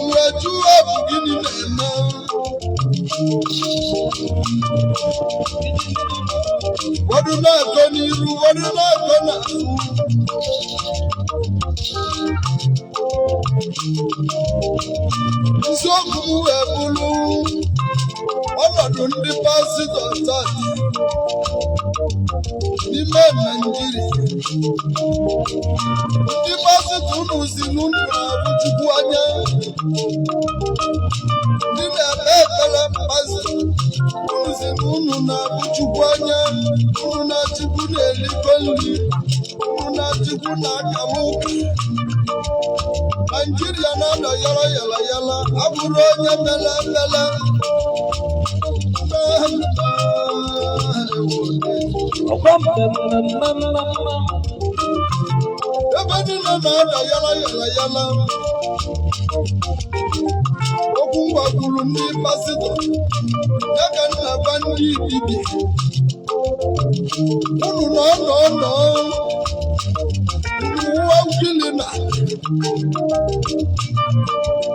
Uweju ebu gịnị na-eme ụfọdụ na-akọ n'iru ụfọdụ na-akọ n'azụ isiokwu m wee bụrụ ọnọdụ ndị pastọ taa n'ime Naịjirịa. Ndị pastọ unu si n'unu na-abụ Chukwu anya, ndị na-ekpe ekpere pastọ unu si n'unu na-abụ Chukwu anya, unu na-achịkwu na-elikọ nri, unu na-achịkwu na-akamụ ụka. Naịjirịa na-anọ yala yala yala, abụrụ onye mele mele. Ebe niile na-ada yala yala yala. Okwu gwakwuru ndị pastọ ya ka nna gwa ndị dibịa. Unu nọ uwe ukili na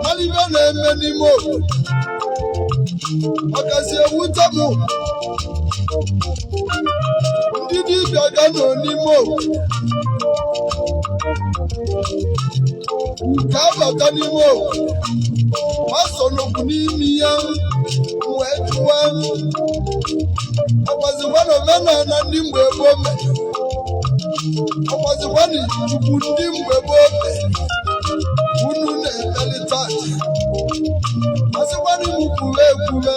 malibe na-eme n'ime obodo. Ọkasị ewute m ndị dibịa ga nọ n'ime obodo nke abata n'ime obodo pastọ nọkwu n'ime ya wee jụwa ọkwazikwa na omenala ndị mgbe gboo mere, ọkwazikwa na Chukwu ndị mgbe gboo mere unu na-emelite aja, asịkwa na iwu kwuru ekwuru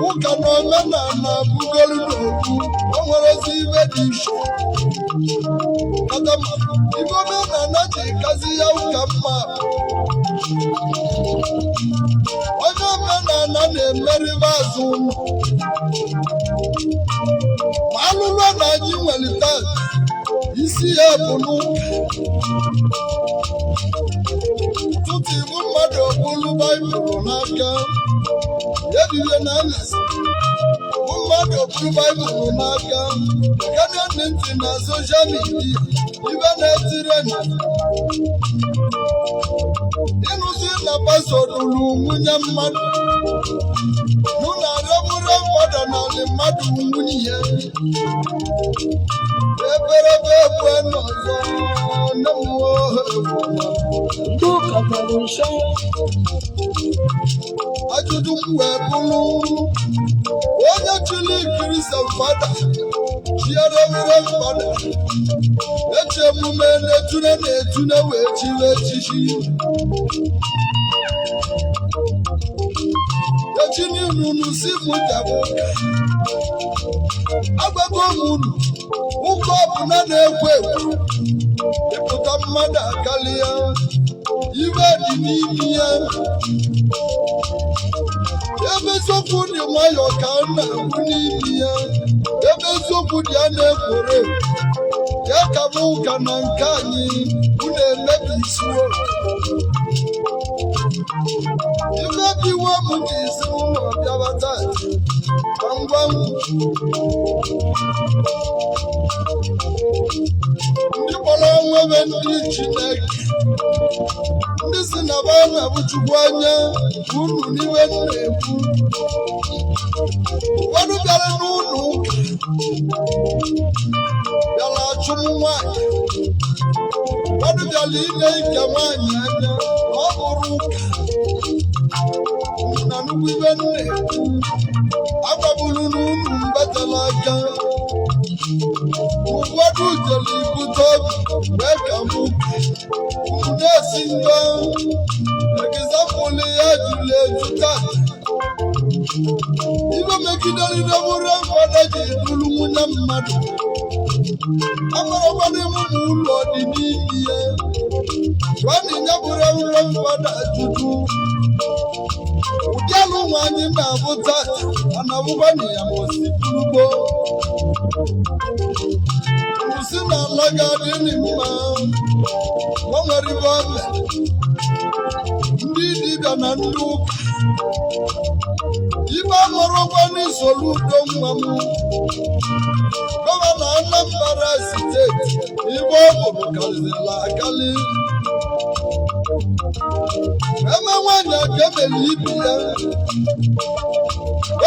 ụka na omenala bugolu n'okwu. O nwere ozi ibe dị iche ibe omenala ji kazi ya ụka mma. Onye omenala na-emeribe azụ ụlọ ma alụlụ na anyị nwere taa isi ya bụ n'ụka. Tutu ibu mmadụ ọbụlụ Baịbụl n'aka ebibe na anyasị, bụ mmadụ ọbụlụ Baịbụl n'aka karịa ndị ntị na soshal midia ibe na-etire ịnụzi na pastọ lụrụ nwunye mmadụ n'ụlọ arịọbụrụ mmadụ n'ala mmadụ nwunye ya eberebe ekwe n'ọzọ na mmụọ ajụjụ m wee bụrụ onye chiri Christian fada chiere were fada echi emume na-etune wee chiri echichi echi n'unu si mụ jabụ agbago m unu ụka ọbụla na-ekwo ekwo ịpụta mmadụ akarịa ibe dị n'ime ya. Ebe eziokwu dị nwayọ ka a na-ekwu n'ime ya, ebe eziokwu dị a na-ekworo ya ka bụ ụka na nke anyị unu emebi isiwo imebiwo m ji isi ụlọ bịawa taa ka ngwa ndị kpọrọ nwebe ndị Chineke ndị si na ba na-abụ Chukwu anya unu n'iwe na-ekwu. Ụfọdụ bịara n'ụlọ ụka bịara achụ m nwaanyị, ụfọdụ bịara ile ike nwaanyị anya ọ bụrụ ụka na nnukwu ibe na-ekwu. Agbagburu n'unu mbatala aka, ụfọdụ jere ibute obi wee ka m na-esi ndọ egizapụlụ ya jụrụ eju taa ibe megidere bụrụ mfada ji duru nwunye mmadụ amarakwana ịmụmụ ụlọ dị n'ime ya gwana ya bụrụ ụlọ mfada ajụjụ ụdị alụ nwaanyị na-abụ taa anabụkwana ya ma osi turugbo si na ala ga-adị mma. O nwere ibe ọbịa ndị dibịa na ndị ụka ibe amụrụkwa n'isolu udo nwa m. Gọvanọ Anambra zụrụ karịrịla akali eme nwanyị aka emeli ibi ya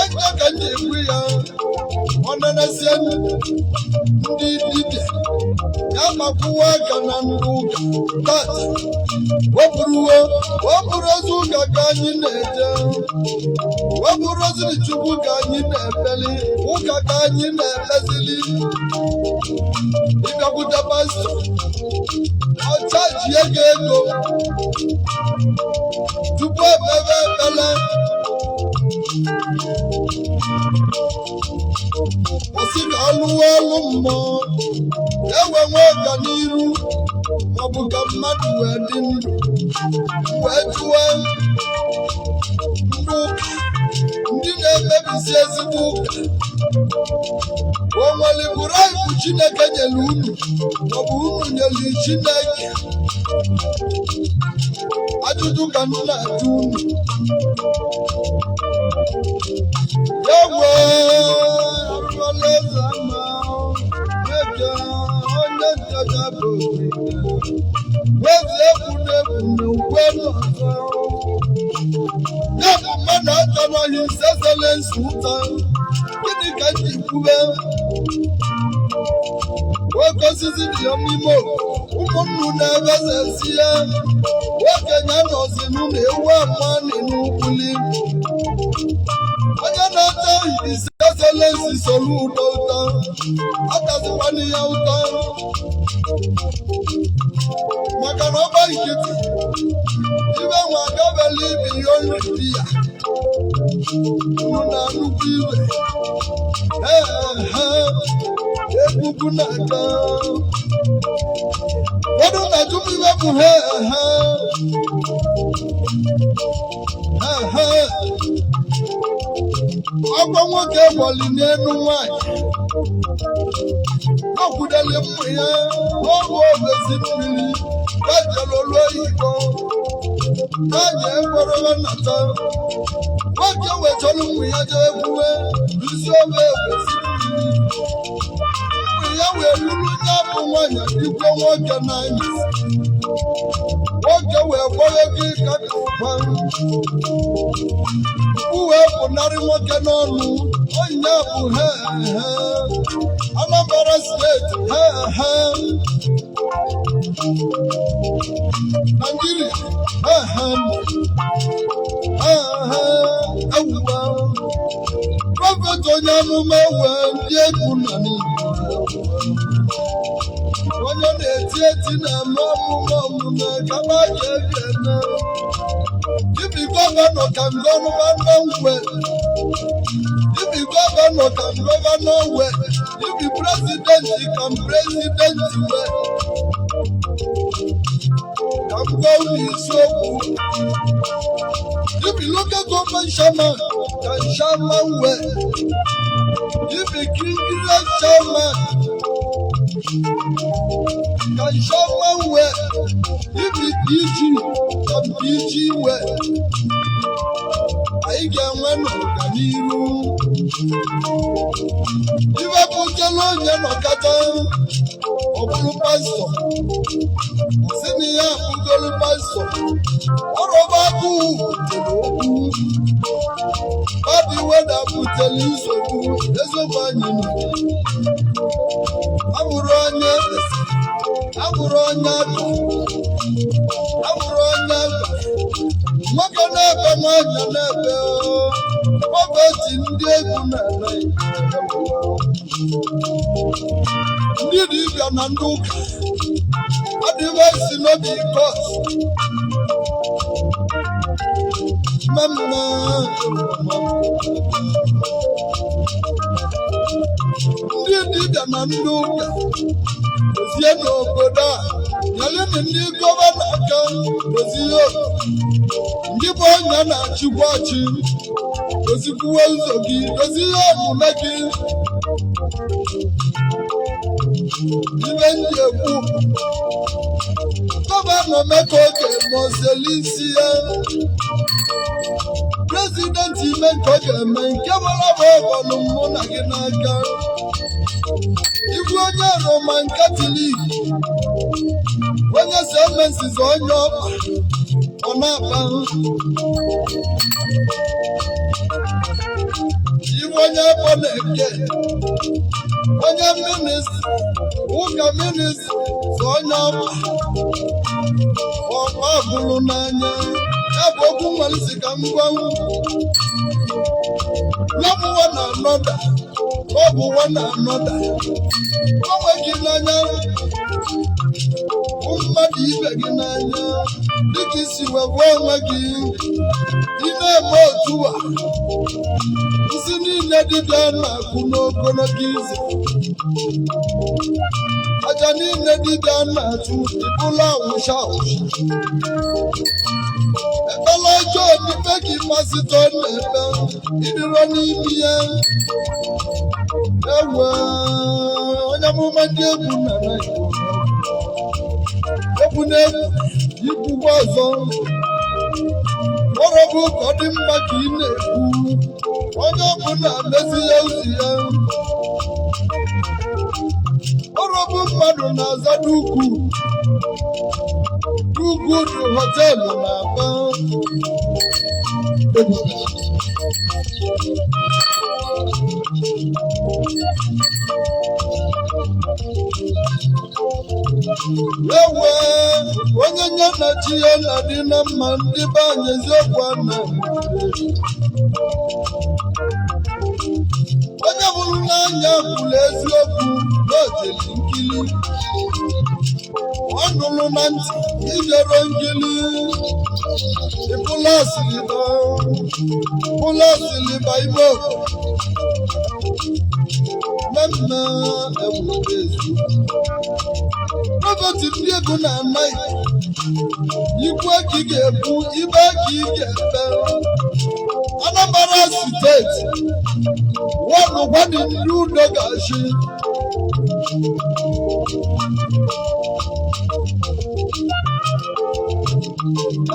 onye ka m na-ekwu ya ọ na-esie ndị dibịa ya makwuwa aka na ndị ụka tata wepụrụ ozu ụka ka anyị na-eje wepụrụ oziri Chukwu ka anyị na-ekpeli ụka ka anyị na-ekpezili ịbịakwute pastọ ọcha ji ego tupu ekpebe ekpele kwụsị ka ọlụwa ọlụ mmụọ ewe nwe ọganiru maọbụ ka mmadụ wee dị ndụ wee jụọ ndị ụka ndị na-emebisi ezigbo ụka o nwere bụrụ ibu Chineke nyere unu maọbụ unu nyere Chineke ajụjụ ka m na-ajụ unu ewe akụalaeze ama eke onye nchaja bụ wezi ekwu na-ekwu na ukwe n'ọzọ ya bụ mmadụ aka n'ọhịa ise zelensi ụta gịnị ka m ji kwube nwoke osisi dị ya n'ime ụmụnnu na-ebezesi ya okenye anọzi n'ụlọ ewu ama n'ụkwuli onye na-ata ise zelensi soro ụtọ ụtọ atazikwana ya ụtọ maka na ọgba nkịtị ibe nwa agabela ibi ihe nri di ya unu na nnukwu ibe ebubu na-aga ụfọdụ na-ajụm ibe bụ ọgwa nwoke gbali n'elu nwanyị o kwudele mmụ ya n'ọrụ obezi mmiri gajere olu oyibo naanị ekwerebe nnata nwoke wetara ụmụ ya jee kwuwe isi obe obezi mmiri ụmụ ya wee lụrụ ya bụ nwanyị dịkwa nwoke n'anya nwoke wee gbọrọ gị ka dịkwa uwe pụnarị nwoke n'ọnụ onye bụ Anambra steeti Nigeria ewuwa prọfet onye amụma wee ndị egwu na onye na-eti eti na-eme ọmụme kama ga-ebi eme ibi gọvanọ ka gọvanọ ngwe ibi gọvanọ ka gọvanọ ngwe ibi prezidenti ka prezidenti we ka m gwa unu isiokwu ibi local government chairman ka chairman we ibi kingire chairman ka chairman we ibi DG ka DG we anyị ga-enwe n'ọganiru iwepụtala onye nọkata ọ bụrụ pastọ si na ya abụgolu pastọ ọrọba abụghị butere okwu ọdị weda butere nsogbu eziokwu anyị abụrụ onye abụrụ onye akụ abụrụ onye akụ nwoke na-ebe nwanyị na-ebe ọbeti ndị egwu na-eme ndị dibịa na ndị ụka adịghị esi n'obi kọs mmemme ndị dibịa na ndị ụka dozie n'obodo a nyeleni ndị gọvanọ aka dozie ndị bụ onye na-achịkwa ọchị dozikwuwe ụzọ gị dozie omume gị ibe ndị ekwu gọvanọ Emeka Oge mozeli isi ya prezidenti ime nke ọ ga-eme nke gbara bụ ọbọlụ mụ na gị n'aka igwe onye Roman Catholic onye semensis onye ọkpa ọ na-akpa iwe onye ebo na-eke onye minista ụka minista onye ọkpa bụrụ n'anya ya bụ okwu mmalisi ka m gwanwu n'ọbụwa na anọda ọ bụ ụwa na anọda onwe gị n'anya mmadụ ibe gị n'anya dịka isi wee gwa onwe gị ị na-eme otu a isi niile dibịa na-akụ n'ogologo izu aja niile dibịa na-atụ ịbụla awụsha awụsha ekpela ọjọọ n'ikpe gị masịtọ na-ebe ịdịrọ n'ime ya ewe onye amụma ndị egwu na Igbo egwu na-egwu ikwugbo ọzọ ọrọbụ ka ọ dị mma ka ị na-ekwu onye ọbụla mezi ya uzi ya ọrọbụ mmadụ na-aza n'ugwu dị họteelụ na-aba ewe onye nye na chi ya na-adị na mma ndị be anyị eziokwu a na onye bụrụ n'anya kwuru eziokwu n'ojeli nkili ọ nụrụ na ntị ijere nkili ịpụla asịrịba ime mmemme ewuwe ezu Robert ndị ego na-anaghị ikwe ka ị ga-ebu ibe ka ị ga-ebe Anambra steeti gwadị ndị udo ga-achị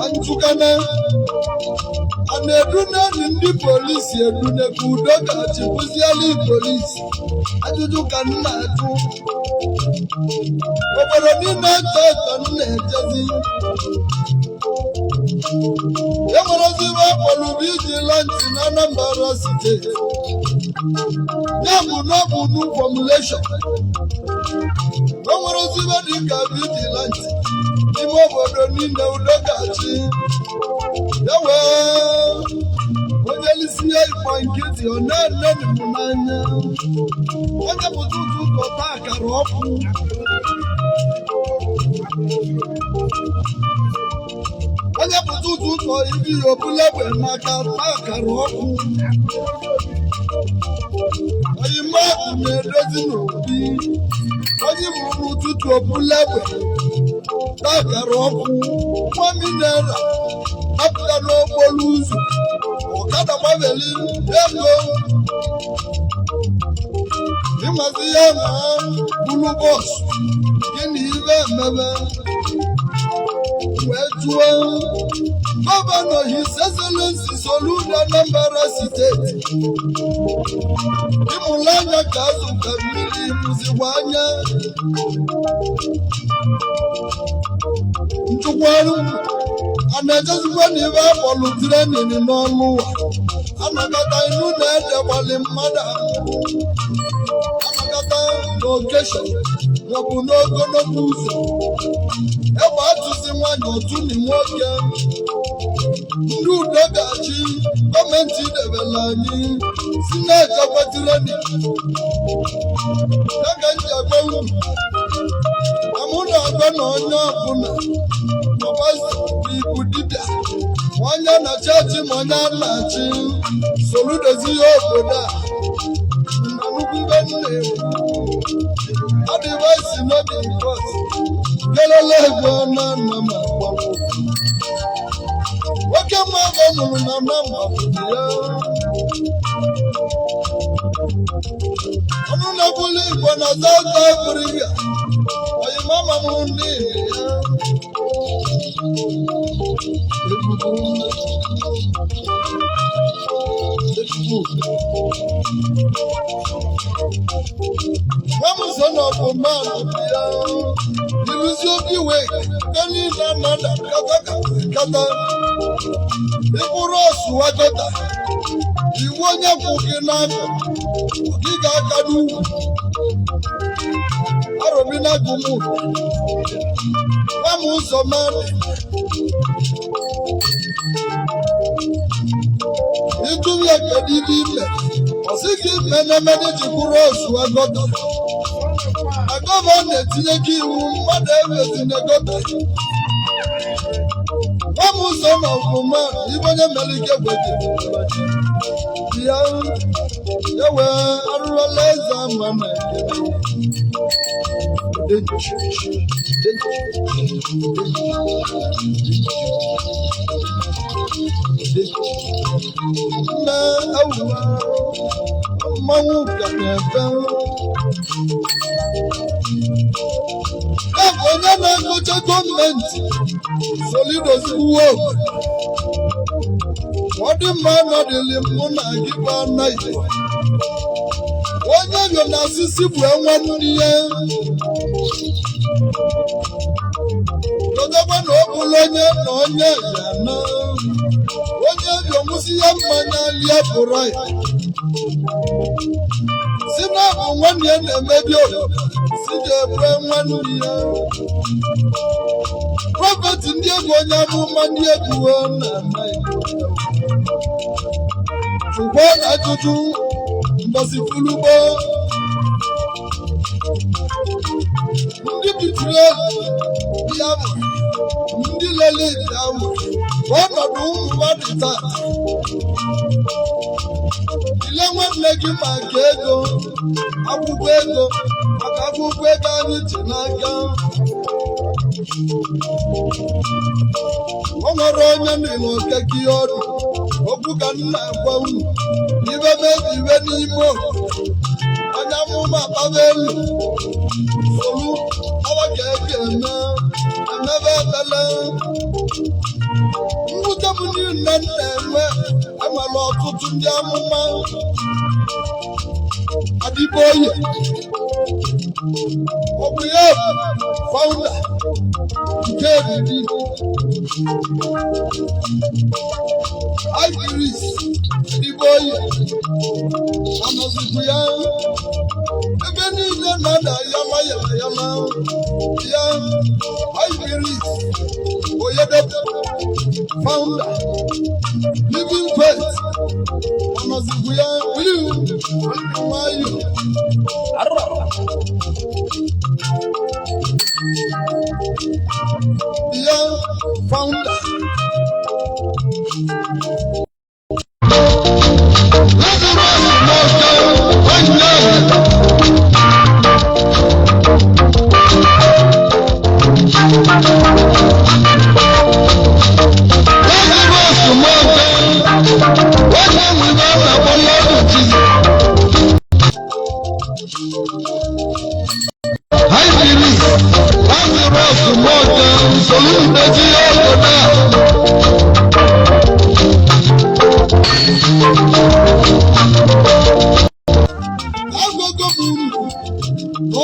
Antukana a na-edune ndị polisi edune ka udo ga-achị bụziela polisi ajụjụ ka m na-ajụ obodo niile eto eto m na-ejezi e nwere ozibe akpọrọ vigilante na Anambra steeti ya bụ n'ọbụ nu formulation o nwere ozibe dịka vigilante n'ime obodo niile udo ga-achị ewe onye isi ya ịkpa nkịtị ọ na-ene m n'anya onye pụta ụtụ ọta akara ọkụ onye pụta ụtụ ụtọ ibi ya obula egbe n'aka ta akara ọkụ oyimakụ na-edozi n'obi onye mụrụ ụtụtụ obula egbe ta akara ọkụ nwa minera apụta n'okporo ụzọ ọkada gbabeli ego ịmazi ya ma bụrụ bọs gịnị ibe emebe wee jụọ gọvanọ His Excellency Soludo Anambra steeti ịmụla anya ka azụ ka mmiri mụzikwa anya nchụkwarụ a na-ejezikwa na ibe akpọlụ trenin n'ọnụ ụwa anakọta inu na-edegbali mmadụ anakọta n'okeshọn maọbụ n'ogologo ụzọ egbe atụzi nwanyị otu na nwoke ndị udo ga-achị gọọmenti debela anyị si na-echekwa trenin dịka nji agwa uru na mụ na-agwa na onye ọbụla ibu dibịa onye na-achị achị ma onye a na-achị Soludo ihe obodo a na nnukwu ibe na-ekwu adịvaịsị n'obi nkọt kelele ego na nna m agbanwe nwoke mmadụ mụrụ na nna m akwụrụ ya ọnụ na-ekwuli Igbo na South Africa oyimama m ndị ya nwa m so n'ọbụ bụ mmadụ ya iluzi obi wee nke niile nada kata ịbụrụ ọsụ agọta iwu onye kwụ gị n'aka gị ga-aka n'ugwu arụbina gụmụ gwa m ụzọ mmadụ ịtụrụ ya kedu ibe ime ọ sị gị menemene ji bụrụ ọsụ agọta na gọvanọ etinye gị iwu mmadụ ewetinye gọta gwa m ụzọ na ọfụma ibe onye mere ike gweje ya ewe arụrụla eze ama na nne awụwa mmanwụ ka na-ebe ebe onye na-egoche gọọmenti Solidos uwe ọ dị mma nọdịlị mụ na gị bụ anaghị onye bịa na asịsị bụ enwe nri ya dodekwa na ọ bụla onye na onye ya na onye bịa nwụsị ya mmanya lie pụrụ ya si na bụ nwanne ya na-emebi obodo si ji ebue nwanne ya prọfeti ndị egwu onye amụma ndị egwu na chukwu na ajụjụ mbọsị fulugbo ndị bitụrụ ya bụ ndị lele ya bụ ọnọdụ ụmụ mmadụ taa ile nwanne gị maka ego akwụkwọ ego maka akwụkwọ ego anyị ji n'aka o nwere onye na-enwe okeke ọdụ okwu ka nna agwa unu ibe mebi iwe n'ime onye amụma akpaba elu solu awa ka eji emebe ebele mwute m niile na-enwe enwere ọtụtụ ndị amụma Adịboye ọ bụ ya founder nke eriri Idris Adịboye anọzikwu ya ebe niile na-ada yama ya Idris Oyedebe founder Living Faith anọzikwu ya nwayọ ya founder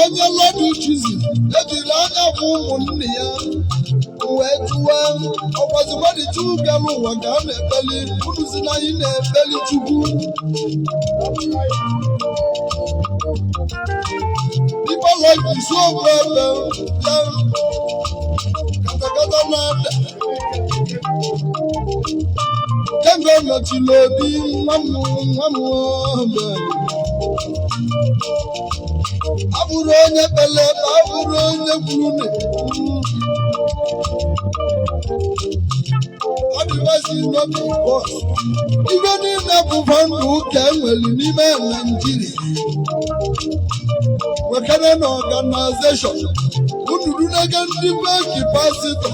onye lọdụ chizi ejiri anya bụ ụmụnne ya wee tụwa ọkwazi mmadụ chukwu bịa n'ụwa ka a na-ekpeli unuzi na anyị na-ekpeli chukwu ibe isi ogwe ebe ya katakata na-ada kemgbe nọchiri obi nwa m abụrụ onye kpele abụrụ onye kwuru ọ dịwazi n'obi bọs ibe niile bụba ndụ ụka enwere n'ime Naịjirịa nwekere na ọganizeshọn unu n'ege ndị beki pasitọ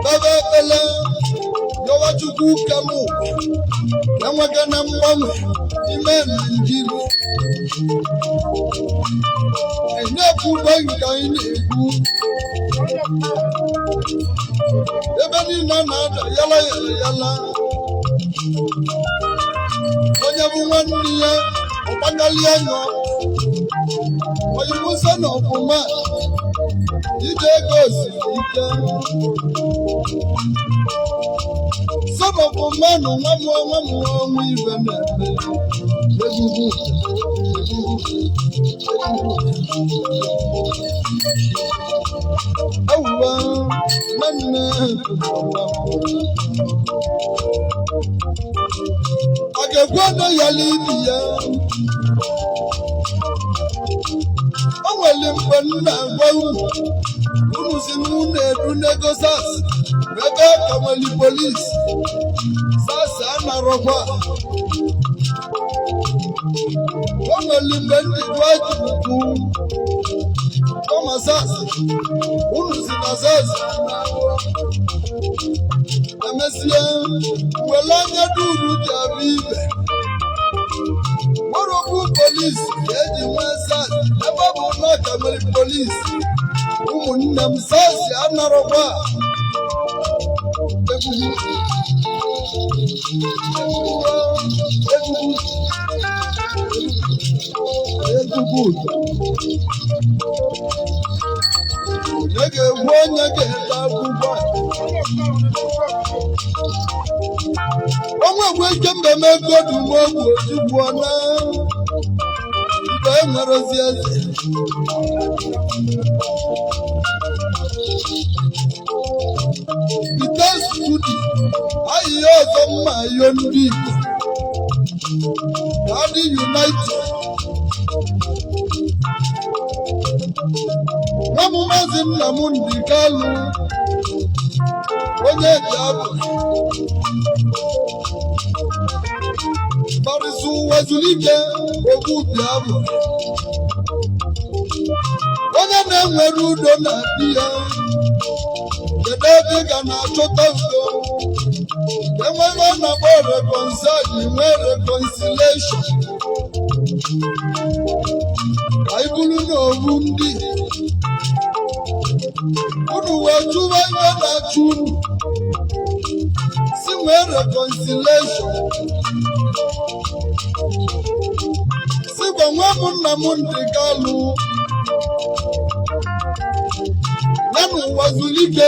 bebe ekpele yọwa chukwu ụka m enwege na mgbanwe n'ime Naịjirịa na-ekwugbe nke anyị na-ekwu ebe niile na-ada yala onye bụ nwanne ya ọgbagali anya oyibo son of man ije ego siri ike son of man nwa m ọnwụ ibe na-eme egwugwu awụwa nwanne a ga-ekwe na ya ibi ya o nwere mgbe m na-agwa unu si n'ụlọ edu nego sas ebe ka nwere polisi sas anarọkwa o nwere mgbe ndị dụajikwu kọma sas unu si na sas emesie were anya duru ji abụ ibe mọrọkwu polisi ga-eji nwee sas ebe ọ bụ na ka nwere polisi ụmụnne m sas anarọkwa egwugwu onye ga-egwu onye ga-ete akwụkwọ ọnwa egwu ike mbeme godu n'ogwu ojugbo na mgbe enwere ozi eze ite studi ahịhịa ọzọ mma yo ndị Igbo adị united nwa maazị Nnamdi Kalu onye ji abụ Barịsụ Wezulike Ogbubiabụ onye na-enwere udo na di ya kedu ebe ị ga na-achọta udo enwere ọ na-akpọ reconciliation ka anyị bụrụ n'oru ndị unu wee chụwa ihe na-achụ unu si nwee reconciliation si gwa nwa m Nnamdi Kalu ya n'ụwa zuru ike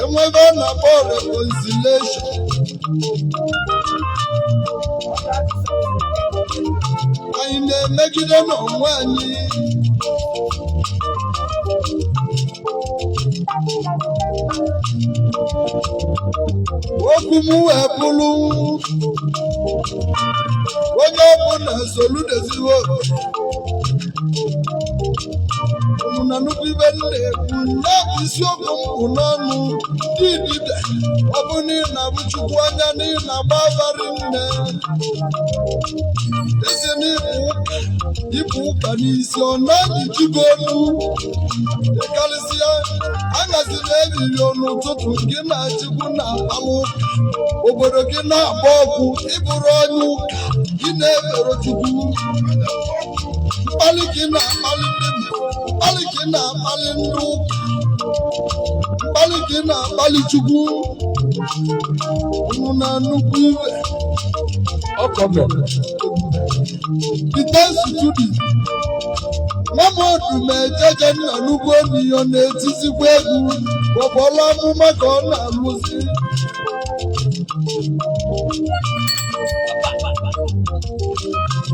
enwebe ọ na-akpọ reconciliation anyị na-emegide n'onwe anyị okwu m wee bụrụ onye ọbụla soludeziwo unu na nnukwu ibe m na-ekwu na isiokwu m bụ n'ọnụ ndị dibịa ọ bụ na ị na-abụ Chukwu anya na ị na-agba avarị nne ezi n'ịbụ ụka n'isi ọ na-ejigo olu ịkarịsịa agazi na-ebiri n'ụtụtụ gị na-achịkwu na alụ obodo gị na-agba ọgwụ ịbụrụ onye ụka gị na-efere Chukwu mkpali gị na-akpali ndị mkpali gị na-akpali ndị ụka mkpali gị na-akpali Chukwu unu na nnukwu iwe ọkọbịa Ite studi Nwamodu mejeje nna n'ugbo n'iyo na-etizikwa egwu ọbọla amụma ka ọ na-alụzi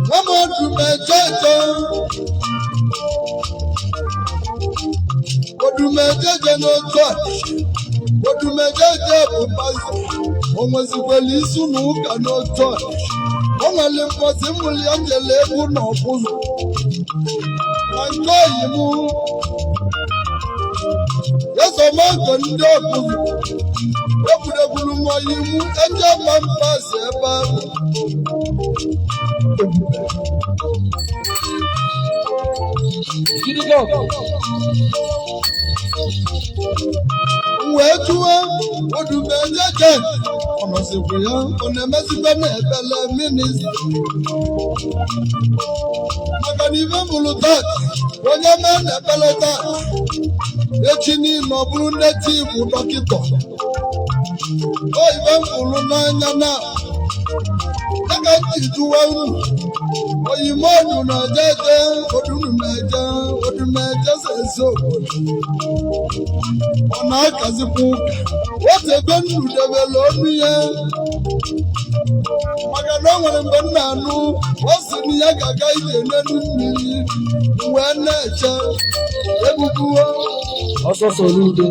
Nwamodu mejeje odumejeje n'otu a odumejeje bụ pastọ o nwezikwala isu na ụka n'otu a o nwere mposi mmụli ya njele egwu na ọbụzụ na nke oyi m esomogo ndị ọbụzụ egwuregwuru m oyi m eje ma mpasi ebe ahụ wee jụọ odumejeje ọ nọzikwa ya ọ na-emezikwa na-ebele minista maka na ibe mụrụ tat onye mee na-ebele tat echi niile ọ bụrụ netiv dọkịta o ibe mụrụ n'anya na aka nji jụwa unu oyimodu na jeje odumeje seso ọ na-akazikwa ụka otebe nnu debere onu ya maka na o nwere mgbe m na-anụ ọ sị na ya ga-aga ije n'elu mmiri wee na-eche ebubuo ọsọ soro udo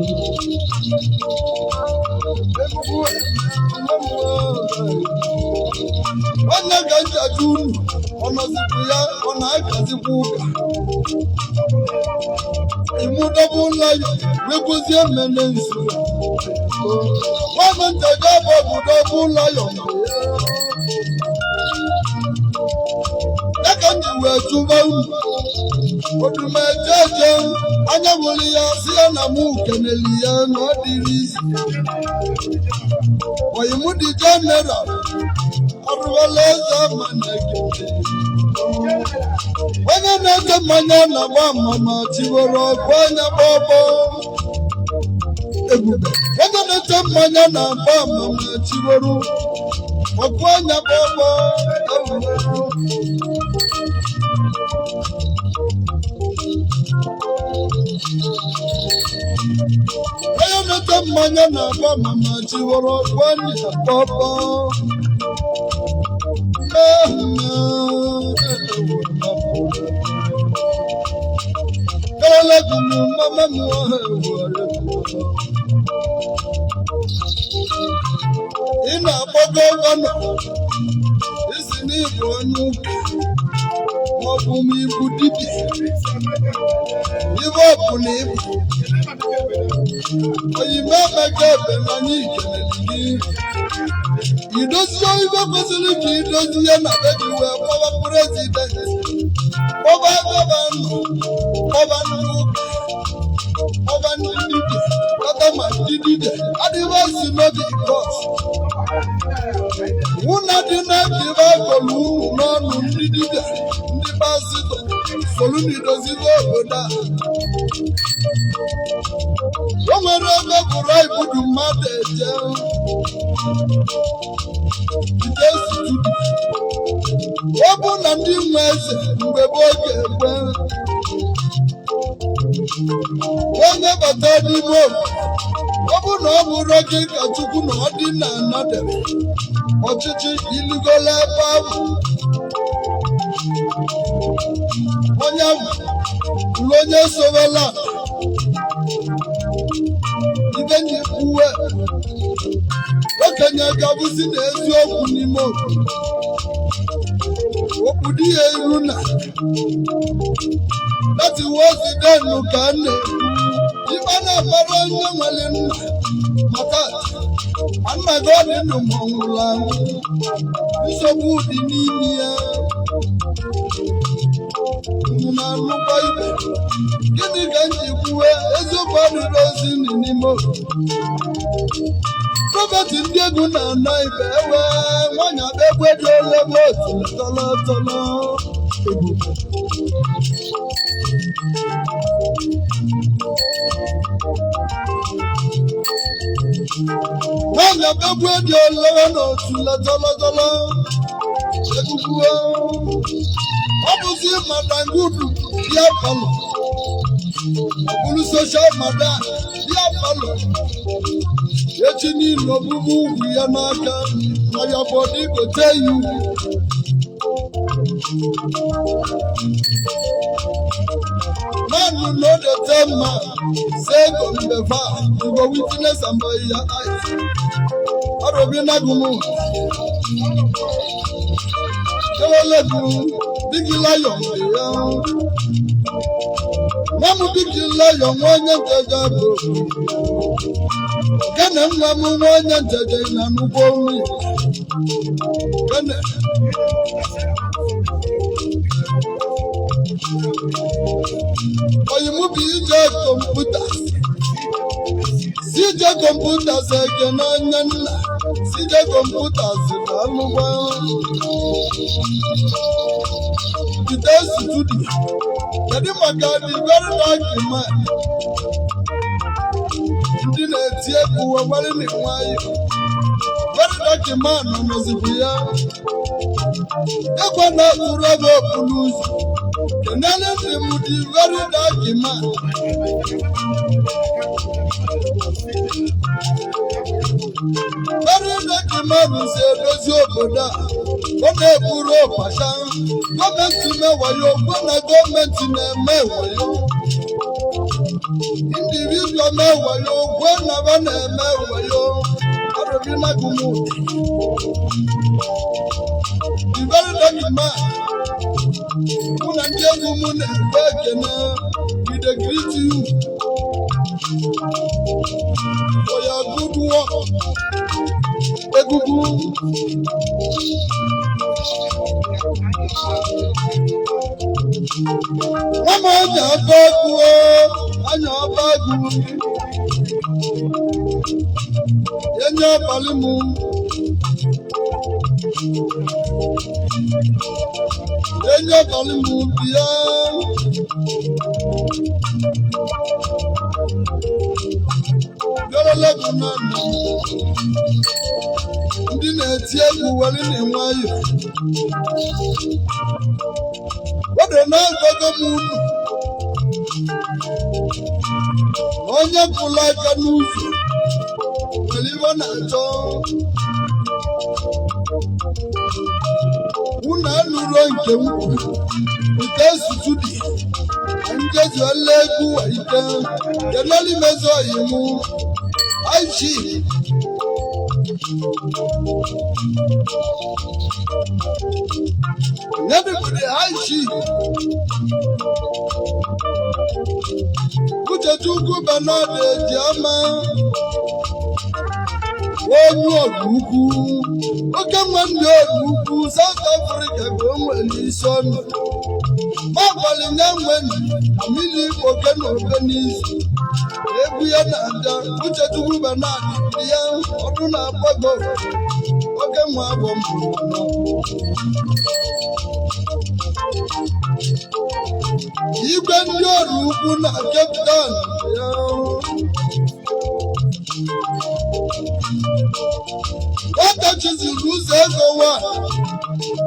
onye ga-ejaji unu ọ nọzikwu ya ọ na-akazikwa ụka ịmụdọbụ ụlọ ya wekwezie mmene nsu nwanne ntaja bụ obodo bụ ụlọ ya ya ka m ji wee chụba unu odumejeje anya nwere ya si ya na mụ keneli ya na ọ dịrị isi oyimụ dị jeneral arụwala eze mana onye na-ete mmanya na-agba mama tiwere ọgụ anya gbọgbọ ebube onye na-ete mmanya na-agba mama tiwere ọgụ anya gbọgbọ onye na-ete mmanya na-agba mama tiwere ọgụ anya gbọgbọ ị na-akpọgo gọvanọ isi n'ịbụ onye ụka maọbụ ma ibu dibịa ibe ọbụ na ibu oyime emeka ebe n'anya ikeleli gị idozie ibe kwesịrị ka idozie na be gị wee kpọba prezidenti kpọba gọvanọ kpọba ndị ụka kpọba ndị dibịa kpọta ma ndị dibịa adịghị esi n'obi kọs nwụna dị na ka ibe akọlụ unu n'ọnụ ndị dibịa ndị pastọ solu na idozibe obodo a o nwere ebe bụrụ ibudu mmadụ eje ọ bụ na ndị nwe eze mgbe gboo ga-ekwe onye bata n'ime obodo ọ bụ na ọ bụrụ gị ka Chukwu na ọ dị na anadebe ọchịchị ilugola ebe ahụ onye ahụ lụ onye sowela ibe nye uwe okenye ga-abụzi na eziokwu n'ime obodo okwu dị ya iru na lati wozidenu ka a na-ekwu ibe na-amara onye nwere nna maka nna gị ọ dị ndụ ma ọ nwụrụ anwụ nsogbu dị n'ime ya unu na-anụkwa ibe gịnị ka m ji kwuwe eziokwu adịrị ozi n'ime obodo prọfeti ndị egwu na-ana ibe ewe nwanyị abegwe dị olebe otu tọlọtọlọ ebube nwanyị abegwe dị olebe n'otu tọlọtọlọ egwugwuo ọ bụzi madangudu bịa palọ ọ bụrụ soshal madan bịa palọ echi niile ọbụbụ ugwu ya n'aka na ya bọdụ igote ya ugwu man no dey tell man say go mbefa you go witness am by your eyes ọrọbi nagumu ewelegun bigi lion ya nwamu bigi lion onye nteja bụ kene nwa m nwa onye nteja na nnukwu nri kene oyimu bụ ije kọmputa sije kọmputa seke n'anya nna sije kọmputa sike alụgwa jide studio kedu maka the very dark man ndị na-eti egwu wewere na nwayọ very dark man nọzikwu ya ekwe na tụrụ ego okpuru ụzọ kenele ndị m dị very dark man very dark man si edozi obodo a ọ na-eburu ọkpacha gọọmenti mewayo gwa na gọọmenti na-eme wayo individual mewayo gwa na ba na-eme wayo arụbina gumu the very dark man mụ na ndị egwu mụ na-ekwe ekene we dey greet you for your good work egugu wọ́n máa ń jà bọ́ọ̀gù o àyàn bọ́ọ̀gù yẹn ọ̀pọ̀lì mu yẹn ọ̀pọ̀lì mu bíyà lọ́lọ́lọ́gùn náà nù ndị na-eti egwu were na-enwe ayọ odo na-agwago m unu onye pụrụ aka n'ụzọ nwere iwe na-achọ unu anụrụ nke m nke sutu dị njezuela egwu ike keneli mezi oyi m aichi Everybody, high chief. Uchechukwu Bernard Ejiama. Onye Ogukwu. Oke nwanne Ogukwu South Africa bụ onwere isi ọnụ. Maọbụlị nye nwenyi amili oke na oke n'isi. Egwu ya na-ada Uchechukwu Bernard ya ọdụ na-agbago. Oke nwa abụọ mbụ. Igwe ndị ọrụ ugwu na Cape Town ya nwata chiziri ụzọ ego wa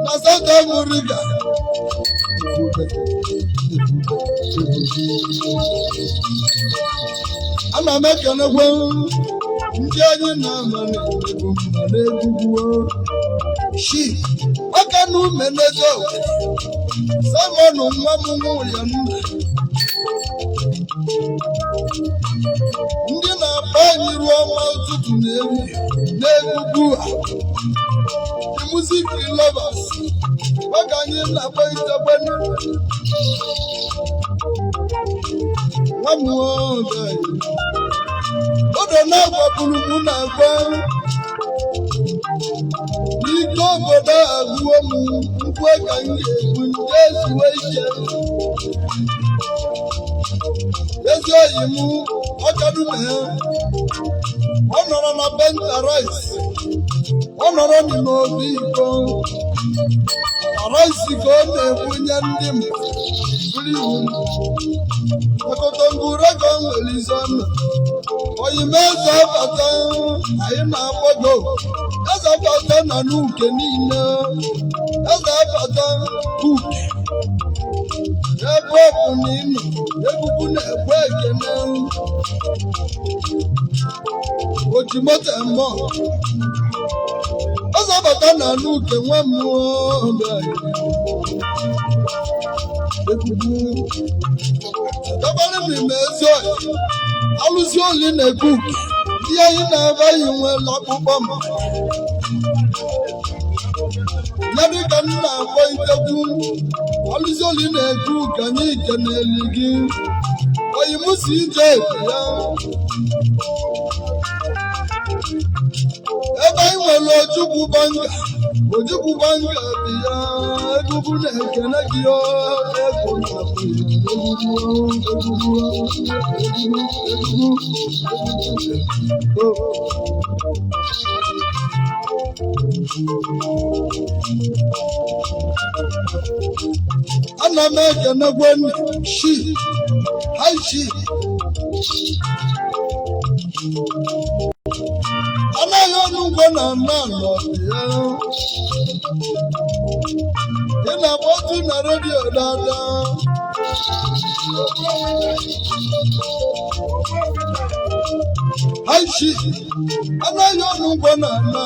na South Africa ana m ekenekwe ndị anyị na-ama na-egbu mma na-egwugwu shi aka na umenego Simon nwa m nwụrụ nna ndị na-akpa anyị ruo ọnwa ụtụtụ na-egwugwu a the music lovers maka anyị na-akpa itekwe nwa m nwoke odo na-agbagburu m na-agba n'ike obodo agụọ m nkwe ka m ga-egbu ndị ezuwe ike ezi oyi m ọkadume ya ọ nọrọ na Bentarais ọ nọrọ n'obi iko araisi ka ọ na-ebunye ndị m buru iwu akọtọngwurego nwere isi ọnụ oyime eze abata anyị na-akpọgo eze abata na n'uke niile eze abata uke ebe ọ bụ na ịnọ egwugwu na-ekwe ekene ojimoto mmụọ eze abata na n'uke nwe mmụọ egwugwu dabara n'ime ezi ọhịa alụsị oli na-ekwu uke ndị anyị na-ebe anyị nwere akpụkpọ m ya dịka m na-akpọ itekwu alụsị oli na-ekwu ka anyị ike n'elu gị oyi m si ije ebe ya ebe anyị nwere ojukwu banga dị ya egwugwu na-ekene gị egwu na-akpụ ana m ekenekwe shi hai shi anaghị ọnụ ugbo na nna nọ ya ị na-agba otu na redio dada aishi anaghị ọnụ ugbo na nna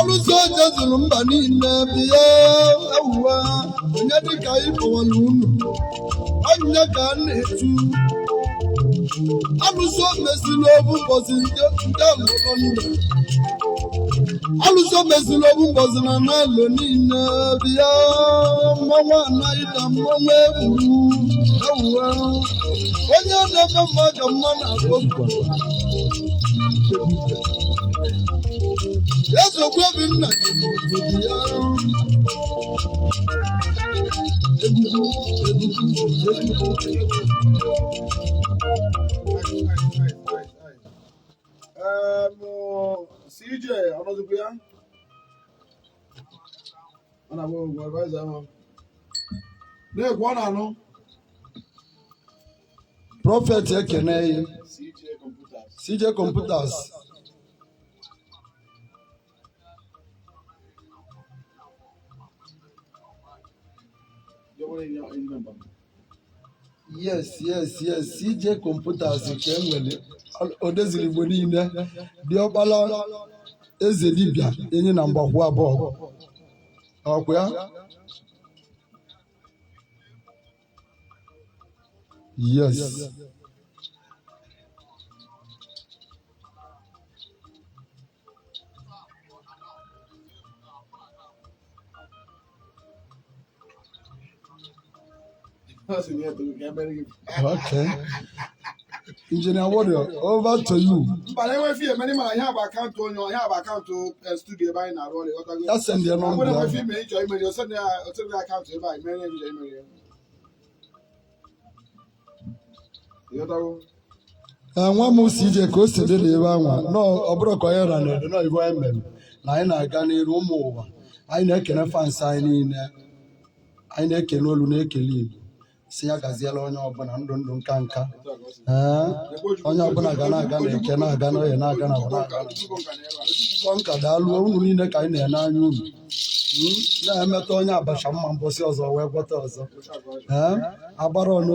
ọlụsị oje zuru mba niile bịa ewuwe onye dịka ịkpọwara unu onye ka a na-etu alụsị omezili obu mbọzi nke mụrụ nna alụsị omezili obu mbọzi na n'alo niile bịa mmanwụ anaghị na mmanwụ egburu ewuwe onye na-eme mma ka mma na-akpọ ezogbu obi nna ya CJ, anọzikwa ya? Ọ na-abụ advisor ahụ. Na-ekwu ọ na-anụ? Prophet ekene ya CJ Computers. CJ Computers yes CJ Computers ka enwere odeziri igbo niile dị ọkpala eze dibịa enyi na mgbakwu abụọ ọkwa ya yes okay Engineer Warrior, over to you. But anyway, if you many man, I have account on your account to studio by now. Just send your number. If you make your email, you send your account to buy many email. Nwa m CJ ka o si dị n'ebe anwa ọ bụrụ ka onye ra na-edo na ibo anyị mere na anyị na-aga n'iru ụmụ ụwa anyị na-ekene fans anyị niile anyị na-ekene olu na-ekele Igbo si ya gaziela onye ọbụla ndụ nka nka onye ọbụla ga na-aga na-eke na-aga n'oye na-aga na nka daalụ unu niile ka anyị na-ene anya unu na-emeta onye abacha mma mbosi ọzọ wee gwọta ọzọ agbara ọnụ